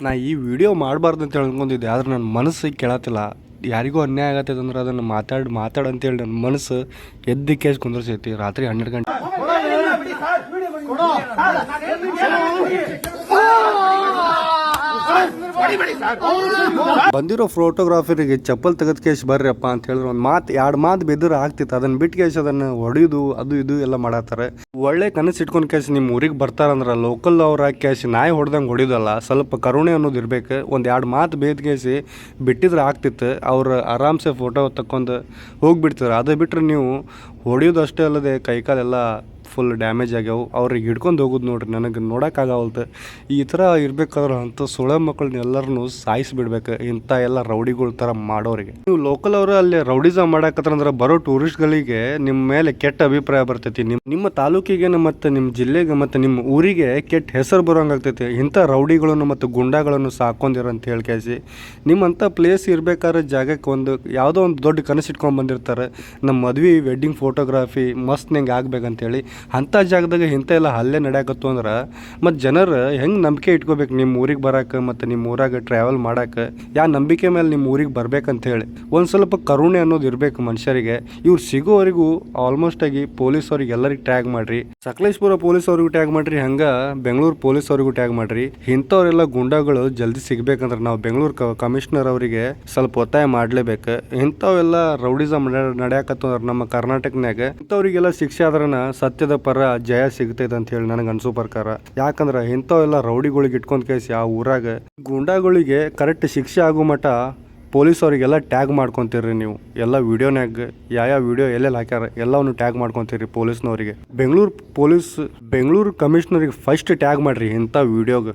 ನಾ ಈ ವಿಡಿಯೋ ಮಾಡಬಾರ್ದು ಅಂತ ಅನ್ಕೊಂಡಿದ್ದೆ, ಆದ್ರೆ ನನ್ನ ಮನಸ್ಸಿಗೆ ಕೇಳತ್ತಿಲ್ಲ. ಯಾರಿಗೂ ಅನ್ಯಾಯ ಆಗತ್ತೈತೆ ಅಂದ್ರೆ ಅದನ್ನು ಮಾತಾಡಂತೇಳಿ ನನ್ನ ಮನಸ್ಸು ಎದ್ದು ಕೇಸ್ ಕುಂದ್ರಸೈತಿ. ರಾತ್ರಿ 12 ಗಂಟೆ ಬಂದಿರೋ ಫೋಟೋಗ್ರಾಫರಿಗೆ ಚಪ್ಪಲ್ ತೆಗೆದು ಕೇಸ್ ಬರ್ರಿಯಪ್ಪ ಅಂತ ಹೇಳಿದ್ರು. ಒಂದು ಮಾತು 2 ಮಾತು ಬೆದ್ರು ಆಗ್ತಿತ್ತು. ಅದನ್ನ ಬಿಟ್ಟು ಕೇಸ್ ಅದನ್ನು ಹೊಡೆಯೋದು ಅದು ಇದು ಎಲ್ಲ ಮಾಡತ್ತಾರೆ. ಒಳ್ಳೆ ಕನಸು ಇಟ್ಕೊಂಡು ಕೇಸ್ ನಿಮ್ಮ ಊರಿಗೆ ಬರ್ತಾರಂದ್ರೆ ಲೋಕಲ್ ಅವ್ರ ಕೇಸ್ ನಾಯಿ ಹೊಡೆದಂಗೆ ಹೊಡಿಯೋದಲ್ಲ, ಸ್ವಲ್ಪ ಕರುಣೆ ಅನ್ನೋದು ಇರ್ಬೇಕು. ಒಂದು 2 ಮಾತು ಬೇದ್ ಕೇಸಿ ಬಿಟ್ಟಿದ್ರೆ ಆಗ್ತಿತ್ತು. ಅವ್ರು ಆರಾಮ್ಸೆ ಫೋಟೋ ತಕ್ಕೊಂಡು ಹೋಗಿಬಿಡ್ತಾರೆ. ಅದು ಬಿಟ್ಟರೆ ನೀವು ಹೊಡೆಯೋದು ಅಷ್ಟೇ ಅಲ್ಲದೆ ಕೈಕಾಲೆಲ್ಲ ಫುಲ್ ಡ್ಯಾಮೇಜ್ ಆಗ್ಯಾವು. ಅವ್ರಿಗೆ ಹಿಡ್ಕೊಂಡು ಹೋಗೋದು ನೋಡ್ರಿ, ನನಗೆ ನೋಡೋಕ್ಕಾಗವಲ್ತು. ಈ ಥರ ಇರ್ಬೇಕಾದ್ರೆ ಅಂಥ ಸೊಳ್ಳೆ ಮಕ್ಕಳನ್ನ ಎಲ್ಲರನ್ನೂ ಸಾಯಿಸಿಬಿಡ್ಬೇಕು, ಇಂಥ ಎಲ್ಲ ರೌಡಿಗಳ ಥರ ಮಾಡೋರಿಗೆ. ನೀವು ಲೋಕಲ್ ಅವರು ಅಲ್ಲಿ ರೌಡಿಸಮ್ ಮಾಡಕತ್ತಂದ್ರೆ ಬರೋ ಟೂರಿಸ್ಟ್ಗಳಿಗೆ ನಿಮ್ಮ ಮೇಲೆ ಕೆಟ್ಟ ಅಭಿಪ್ರಾಯ ಬರ್ತೈತಿ. ನಿಮ್ಮ ತಾಲೂಕಿಗೆ ಮತ್ತು ನಿಮ್ಮ ಜಿಲ್ಲೆಗೆ ಮತ್ತು ನಿಮ್ಮ ಊರಿಗೆ ಕೆಟ್ಟ ಹೆಸರು ಬರೋಂಗಾಗ್ತೈತಿ. ಇಂಥ ರೌಡಿಗಳನ್ನು ಮತ್ತು ಗುಂಡಾಗಳನ್ನು ಸಾಕೊಂಡಿರ ಅಂತ ಹೇಳ್ಕೇಸಿ ನಿಮ್ಮಂಥ ಪ್ಲೇಸ್ ಇರ್ಬೇಕಾದ್ರೆ ಜಾಗಕ್ಕೆ ಯಾವುದೋ ಒಂದು ದೊಡ್ಡ ಕನಸು ಇಟ್ಕೊಂಡು ಬಂದಿರ್ತಾರೆ. ನಮ್ಮ ಮದುವೆ ವೆಡ್ಡಿಂಗ್ ಫೋಟೋಗ್ರಾಫಿ ಮಸ್ತ್ ನಂಗೆ ಆಗ್ಬೇಕಂತೇಳಿ ಅಂಥ ಜಾಗದಾಗ ಇಂಥ ಎಲ್ಲ ಹಲ್ಲೆ ನಡೆಯಕತ್ತು ಅಂದ್ರೆ ಮತ್ತು ಜನರು ಹೆಂಗೆ ನಂಬಿಕೆ ಇಟ್ಕೋಬೇಕು ನಿಮ್ಮ ಊರಿಗೆ ಬರೋಕೆ ಮತ್ತು ನಿಮ್ಮ ಊರಾಗ ಟ್ರಾವೆಲ್ ಮಾಡೋಕೆ? ಯಾವ ನಂಬಿಕೆ ಮೇಲೆ ನಿಮ್ಮ ಊರಿಗೆ ಬರ್ಬೇಕಂತೇಳಿ ಒಂದು ಸ್ವಲ್ಪ ಕರುಣೆ ಅನ್ನೋದು ಇರಬೇಕು ಮನುಷ್ಯರಿಗೆ. ಇವ್ರು ಸಿಗೋವರೆಗೂ ಆಲ್ಮೋಸ್ಟ್ ಆಗಿ ಪೊಲೀಸವ್ರಿಗೆ ಎಲ್ಲರಿಗೆ ಟ್ಯಾಗ್ ಮಾಡಿರಿ, ಸಕಲೇಶ್ಪುರ ಪೊಲೀಸವ್ರಿಗೂ ಟ್ಯಾಗ್ ಮಾಡಿರಿ, ಹಂಗೆ ಬೆಂಗಳೂರು ಪೊಲೀಸವ್ರಿಗೂ ಟ್ಯಾಗ್ ಮಾಡಿರಿ. ಇಂಥವ್ರೆಲ್ಲ ಗುಂಡಾಗಳು ಜಲ್ದಿ ಸಿಗ್ಬೇಕಂದ್ರೆ ನಾವು ಬೆಂಗಳೂರು ಕಮಿಷನರ್ ಅವರಿಗೆ ಸ್ವಲ್ಪ ಒತ್ತಾಯ ಮಾಡಲೇಬೇಕು. ಇಂಥವೆಲ್ಲ ರೌಡಿಸಮ್ ನಡೆಯಕತ್ತು ಅಂದ್ರೆ ನಮ್ಮ ಕರ್ನಾಟಕನಾಗ ಇಂಥವ್ರಿಗೆಲ್ಲ ಶಿಕ್ಷೆ ಆದ್ರನ ಸತ್ಯದ ಪರ ಜಯ ಸಿಗ್ತೈತೆ ಅಂತ ಹೇಳಿ ನನಗೆ ಅನ್ಸೋ ಪ್ರಕಾರ. ಯಾಕಂದ್ರೆ ಇಂಥವೆಲ್ಲ ರೌಡಿಗಳಿಗೆ ಇಟ್ಕೊಂಡ್ ಕೇಸಿ ಆ ಊರಾಗ ಗುಂಡಾಗಳಿಗೆ ಕರೆಕ್ಟ್ ಶಿಕ್ಷೆ ಆಗೋ ಮಟ್ಟ ಪೊಲೀಸವ್ರಿಗೆಲ್ಲ ಟ್ಯಾಗ್ ಮಾಡ್ಕೊತೀರಿ. ನೀವು ಎಲ್ಲ ವಿಡಿಯೋನಾಗ ಯಾವ ವಿಡಿಯೋ ಎಲ್ಲೆಲ್ಲಿ ಹಾಕ್ಯಾರ ಎಲ್ಲವನ್ನು ಟ್ಯಾಗ್ ಮಾಡ್ಕೊತೀರಿ ಪೊಲೀಸ್ನವರಿಗೆ. ಬೆಂಗಳೂರು ಕಮಿಷನರಿಗೆ ಫಸ್ಟ್ ಟ್ಯಾಗ್ ಮಾಡಿರಿ ಇಂಥ ವಿಡಿಯೋಗೆ.